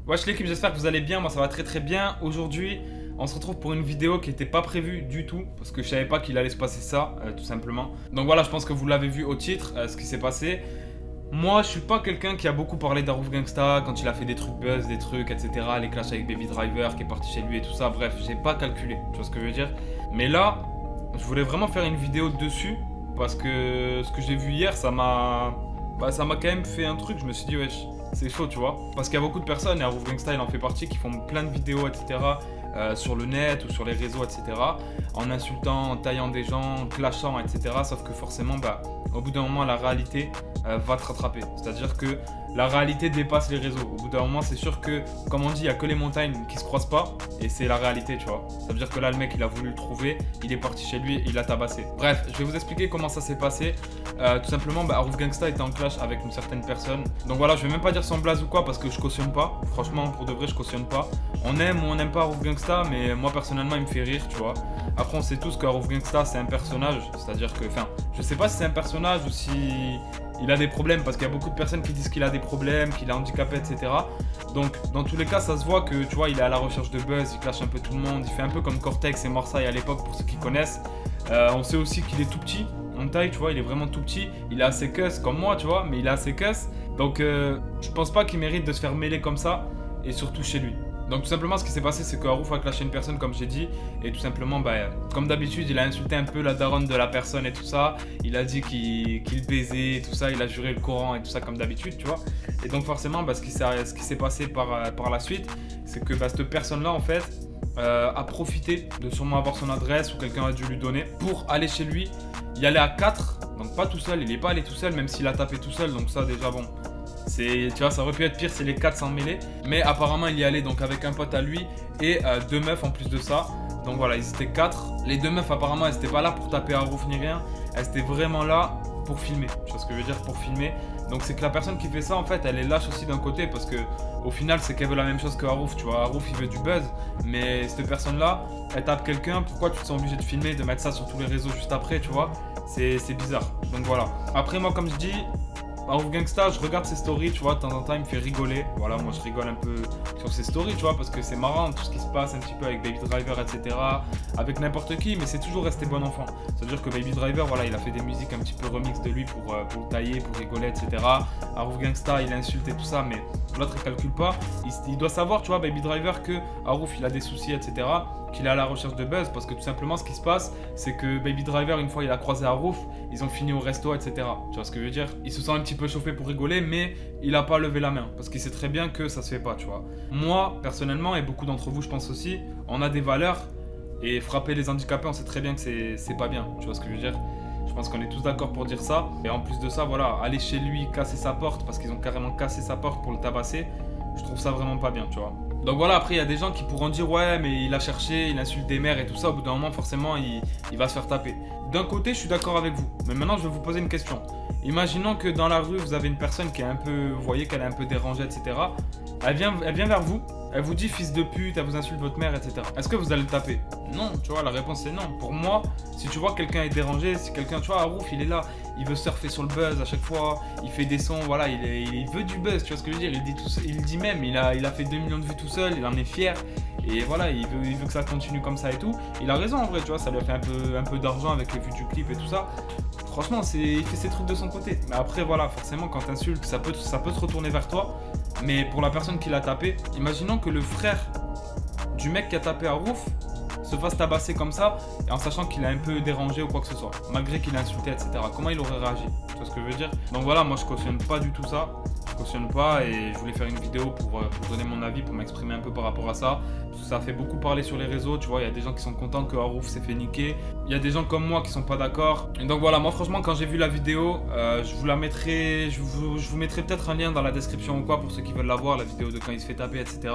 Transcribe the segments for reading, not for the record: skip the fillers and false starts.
Wesh l'équipe, j'espère que vous allez bien, moi ça va très bien. Aujourd'hui, on se retrouve pour une vidéo qui n'était pas prévue du tout, parce que je savais pas qu'il allait se passer ça, tout simplement. Donc voilà, je pense que vous l'avez vu au titre, ce qui s'est passé. Moi, je suis pas quelqu'un qui a beaucoup parlé d'Harouf Gangsta quand il a fait des trucs buzz, des trucs, etc. Les clashs avec Baby Driver qui est parti chez lui et tout ça. Bref, j'ai pas calculé, tu vois ce que je veux dire. Mais là, je voulais vraiment faire une vidéo dessus, parce que ce que j'ai vu hier, ça m'a quand même fait un truc. Je me suis dit, wesh, c'est chaud, tu vois. Parce qu'il y a beaucoup de personnes, et Harouf Gangsta il en fait partie, qui font plein de vidéos, etc. Sur le net ou sur les réseaux, etc. En insultant, en taillant des gens, en clashant, etc. Sauf que forcément, au bout d'un moment, la réalité va te rattraper. C'est-à-dire que la réalité dépasse les réseaux. Au bout d'un moment, c'est sûr que, comme on dit, il n'y a que les montagnes qui se croisent pas. Et c'est la réalité, tu vois. Ça veut dire que là, le mec, il a voulu le trouver. Il est parti chez lui et il l'a tabassé. Bref, je vais vous expliquer comment ça s'est passé. Tout simplement, Harouf Gangsta était en clash avec une certaine personne. Donc voilà, je vais même pas dire son blaze ou quoi parce que je cautionne pas. Franchement, pour de vrai, je cautionne pas. On aime ou on n'aime pas Harouf Gangsta, mais moi, personnellement, il me fait rire, tu vois. Après, on sait tous que Harouf Gangsta, c'est un personnage. C'est-à-dire que, enfin, je sais pas si c'est un personnage ou si il a des problèmes, parce qu'il y a beaucoup de personnes qui disent qu'il a des problèmes, qu'il est handicapé, etc. Donc, dans tous les cas, ça se voit que, tu vois, il est à la recherche de buzz, il clash un peu tout le monde, il fait un peu comme Cortex et Marseille à l'époque, pour ceux qui connaissent. On sait aussi qu'il est tout petit, en taille, tu vois, il est vraiment tout petit. Il est assez cuss, comme moi, tu vois, mais il est assez cuss. Donc, je pense pas qu'il mérite de se faire mêler comme ça, et surtout chez lui. Donc tout simplement ce qui s'est passé, c'est que Harouf a clashé une personne comme j'ai dit. Et tout simplement, comme d'habitude, il a insulté un peu la daronne de la personne et tout ça. Il a dit qu'il baisait et tout ça, il a juré le Coran et tout ça comme d'habitude, tu vois. Et donc forcément, ce qui s'est passé par la suite, c'est que cette personne-là, en fait, a profité de sûrement avoir son adresse ou quelqu'un a dû lui donner pour aller chez lui. Il allait à 4, donc pas tout seul, il n'est pas allé tout seul, même s'il a tapé tout seul, donc ça déjà bon. Tu vois, ça aurait pu être pire si les 4 s'en mêlaient. Mais apparemment, il y allait donc avec un pote à lui et 2 meufs en plus de ça. Donc voilà, ils étaient 4. Les 2 meufs, apparemment, elles n'étaient pas là pour taper Harouf ni rien. Elles étaient vraiment là pour filmer. Tu vois ce que je veux dire, pour filmer. Donc c'est que la personne qui fait ça, en fait, elle est lâche aussi d'un côté. Parce que au final, c'est qu'elle veut la même chose que Harouf. Tu vois, Harouf, il veut du buzz. Mais cette personne-là, elle tape quelqu'un. Pourquoi tu te sens obligé de filmer, de mettre ça sur tous les réseaux juste après, tu vois? C'est bizarre. Donc voilà. Après, moi, comme je dis, Harouf Gangsta, je regarde ses stories, tu vois, de temps en temps, il me fait rigoler. Voilà, moi je rigole un peu sur ses stories, tu vois, parce que c'est marrant tout ce qui se passe un petit peu avec Baby Driver, etc. Avec n'importe qui, mais c'est toujours resté bon enfant. C'est-à-dire que Baby Driver, voilà, il a fait des musiques un petit peu remix de lui pour le tailler, pour rigoler, etc. Harouf Gangsta, il insulte et tout ça, mais l'autre il calcule pas. Il doit savoir, tu vois, Baby Driver, que Harouf il a des soucis, etc. Qu'il est à la recherche de buzz, parce que tout simplement ce qui se passe, c'est que Baby Driver, une fois il a croisé Harouf, ils ont fini au resto, etc. Tu vois ce que je veux dire? Il se sent un petit peu chauffé pour rigoler, mais il a pas levé la main, parce qu'il sait très bien que ça se fait pas, tu vois. Moi, personnellement, et beaucoup d'entre vous, je pense aussi, on a des valeurs, et frapper les handicapés, on sait très bien que c'est pas bien, tu vois ce que je veux dire? Je pense qu'on est tous d'accord pour dire ça. Et en plus de ça, voilà, aller chez lui, casser sa porte, parce qu'ils ont carrément cassé sa porte pour le tabasser, je trouve ça vraiment pas bien, tu vois. Donc voilà, après il y a des gens qui pourront dire ouais mais il a cherché, il insulte des mères et tout ça, au bout d'un moment forcément il va se faire taper. D'un côté je suis d'accord avec vous, mais maintenant je vais vous poser une question. Imaginons que dans la rue vous avez une personne qui est un peu, vous voyez qu'elle est un peu dérangée, etc. Elle vient vers vous, elle vous dit fils de pute, elle vous insulte votre mère, etc. Est-ce que vous allez le taper? Non, tu vois, la réponse c'est non. Pour moi, si tu vois quelqu'un est dérangé, si quelqu'un, tu vois, Harouf il est là, il veut surfer sur le buzz à chaque fois, il fait des sons, voilà, il veut du buzz, tu vois ce que je veux dire? Il dit même, il a fait 2 millions de vues tout seul, il en est fier. Et voilà, il veut que ça continue comme ça et tout. Il a raison en vrai, tu vois, ça lui a fait un peu d'argent avec les vues du clip et tout ça. Franchement, il fait ses trucs de son côté. Mais après, voilà, forcément, quand t'insultes, ça peut se retourner vers toi. Mais pour la personne qui l'a tapé, imaginons que le frère du mec qui a tapé Harouf se fasse tabasser comme ça, et en sachant qu'il a un peu dérangé ou quoi que ce soit, malgré qu'il a insulté, etc. Comment il aurait réagi? Tu vois ce que je veux dire? Donc voilà, moi je cautionne pas du tout ça. Je cautionne pas, et je voulais faire une vidéo pour donner mon avis, pour m'exprimer un peu par rapport à ça. Parce que ça a fait beaucoup parler sur les réseaux, tu vois, il y a des gens qui sont contents que Harouf s'est fait niquer. Il y a des gens comme moi qui sont pas d'accord. Et donc voilà, moi franchement quand j'ai vu la vidéo, je vous la mettrai, je vous mettrai peut-être un lien dans la description ou quoi pour ceux qui veulent la voir, la vidéo de quand il se fait taper, etc.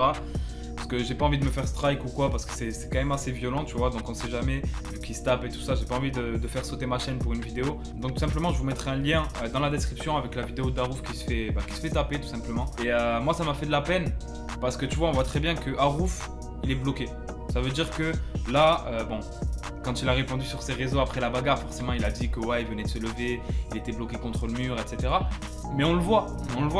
Parce que j'ai pas envie de me faire strike ou quoi, parce que c'est quand même assez violent, tu vois, donc on sait jamais, vu qu'il se tape et tout ça, j'ai pas envie de faire sauter ma chaîne pour une vidéo. Donc tout simplement, je vous mettrai un lien dans la description avec la vidéo d'Harouf qui se fait taper tout simplement. Et moi ça m'a fait de la peine, parce que tu vois, on voit très bien que Harouf, il est bloqué. Ça veut dire que là, bon, quand il a répondu sur ses réseaux après la bagarre, forcément il a dit que ouais, il venait de se lever, il était bloqué contre le mur, etc. Mais on le voit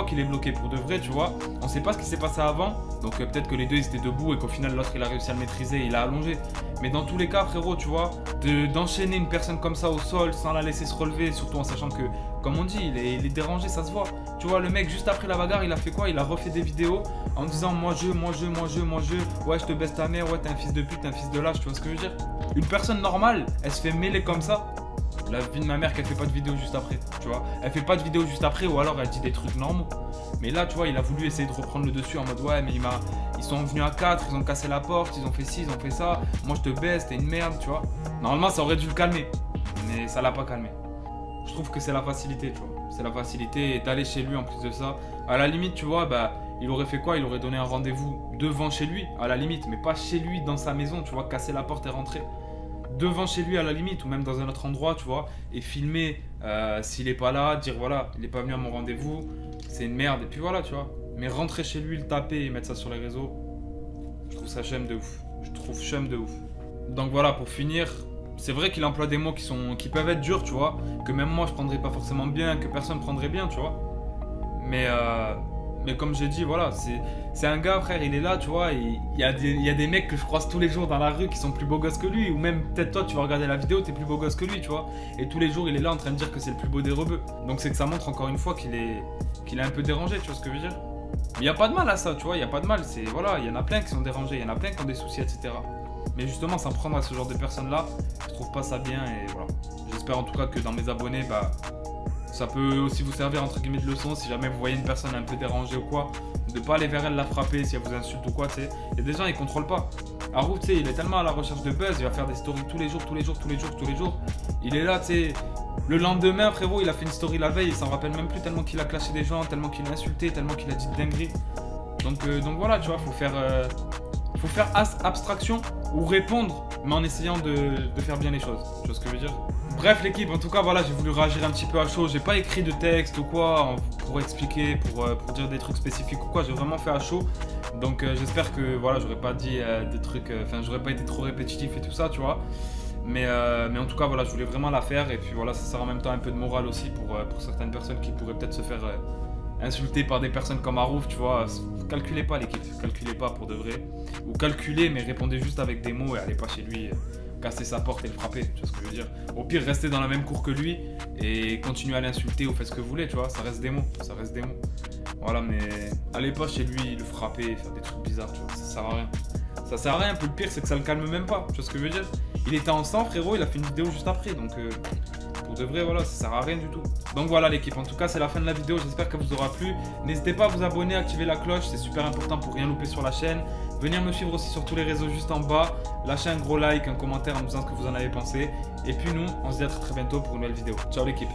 qu'il est bloqué pour de vrai, tu vois. On sait pas ce qui s'est passé avant, donc peut-être que les deux ils étaient debout et qu'au final l'autre il a réussi à le maîtriser et il a allongé. Mais dans tous les cas, frérot, tu vois, d'enchaîner une personne comme ça au sol sans la laisser se relever, surtout en sachant que, comme on dit, il est dérangé, ça se voit. Tu vois, le mec, juste après la bagarre, il a fait quoi? Il a refait des vidéos en disant moi je, ouais, je te baisse ta mère, ouais, t'es un fils de pute, t'es un fils de lâche, tu vois ce que je veux dire? Une personne normale, elle se fait mêler comme ça. La vie de ma mère qu'elle fait pas de vidéo juste après, tu vois. Elle fait pas de vidéo juste après ou alors elle dit des trucs normaux. Mais là, tu vois, il a voulu essayer de reprendre le dessus en mode ouais, mais ils sont venus à 4, ils ont cassé la porte, ils ont fait ci, ils ont fait ça. Moi je te baisse, t'es une merde, tu vois. Normalement ça aurait dû le calmer, mais ça l'a pas calmé. Je trouve que c'est la facilité, tu vois. C'est la facilité d'aller chez lui en plus de ça. À la limite, tu vois, bah il aurait fait quoi? Il aurait donné un rendez-vous devant chez lui, à la limite, mais pas chez lui dans sa maison, tu vois, casser la porte et rentrer. Devant chez lui à la limite ou même dans un autre endroit, tu vois, et filmer s'il est pas là, dire voilà, il est pas venu à mon rendez-vous, c'est une merde, et puis voilà, tu vois. Mais rentrer chez lui, le taper et mettre ça sur les réseaux, je trouve ça chum de ouf. Je trouve chum de ouf. Donc voilà, pour finir, c'est vrai qu'il emploie des mots qui peuvent être durs, tu vois, que même moi je prendrais pas forcément bien, que personne prendrait bien, tu vois. Mais comme j'ai dit, voilà, c'est un gars, frère, il est là, tu vois, et il y a des mecs que je croise tous les jours dans la rue qui sont plus beaux gosses que lui, ou même peut-être toi, tu vas regarder la vidéo, t'es plus beau gosse que lui, tu vois, et tous les jours, il est là en train de dire que c'est le plus beau des rebeux. Donc c'est que ça montre encore une fois qu'il est un peu dérangé, tu vois ce que je veux dire. Mais il n'y a pas de mal à ça, tu vois, il n'y a pas de mal, voilà, il y en a plein qui sont dérangés, il y en a plein qui ont des soucis, etc. Mais justement, s'en prendre à ce genre de personnes-là, je trouve pas ça bien, et voilà. J'espère en tout cas que dans mes abonnés, bah, ça peut aussi vous servir entre guillemets de leçon si jamais vous voyez une personne un peu dérangée ou quoi, de pas aller vers elle la frapper si elle vous insulte ou quoi, tu sais. Il y a des gens, ils contrôlent pas. Harouf, tu sais, il est tellement à la recherche de buzz, il va faire des stories tous les jours. Il est là, tu sais. Le lendemain, frérot, il a fait une story la veille, il s'en rappelle même plus tellement qu'il a clashé des gens, tellement qu'il a insulté, tellement qu'il a dit de dinguerie. Donc voilà, tu vois, faut faire abstraction ou répondre, mais en essayant de faire bien les choses. Tu vois ce que je veux dire? Bref l'équipe, en tout cas voilà, j'ai voulu réagir un petit peu à chaud. J'ai pas écrit de texte ou quoi pour expliquer, pour dire des trucs spécifiques ou quoi. J'ai vraiment fait à chaud. Donc j'espère que voilà, j'aurais pas dit des trucs, enfin j'aurais pas été trop répétitif et tout ça, tu vois. Mais en tout cas voilà, je voulais vraiment la faire. Et puis voilà, ça sert en même temps un peu de morale aussi pour certaines personnes qui pourraient peut-être se faire insulter par des personnes comme Harouf, tu vois. Calculez pas l'équipe, calculez pas pour de vrai. Ou calculez mais répondez juste avec des mots et allez pas chez lui casser sa porte et le frapper, tu vois ce que je veux dire. Au pire, restez dans la même cour que lui et continuez à l'insulter ou faites ce que vous voulez, tu vois, ça reste des mots, ça reste des mots. Voilà, mais allez pas chez lui, le frapper, faire des trucs bizarres, tu vois, ça sert à rien. Ça sert à rien, puis le pire, c'est que ça le calme même pas, tu vois ce que je veux dire. Il était en sang, frérot, il a fait une vidéo juste après, donc pour de vrai, voilà, ça sert à rien du tout. Donc voilà l'équipe, en tout cas, c'est la fin de la vidéo, j'espère qu'elle vous aura plu. N'hésitez pas à vous abonner, activer la cloche, c'est super important pour rien louper sur la chaîne. Venir me suivre aussi sur tous les réseaux juste en bas. Lâchez un gros like, un commentaire en me disant ce que vous en avez pensé. Et puis nous, on se dit à très bientôt pour une nouvelle vidéo. Ciao l'équipe.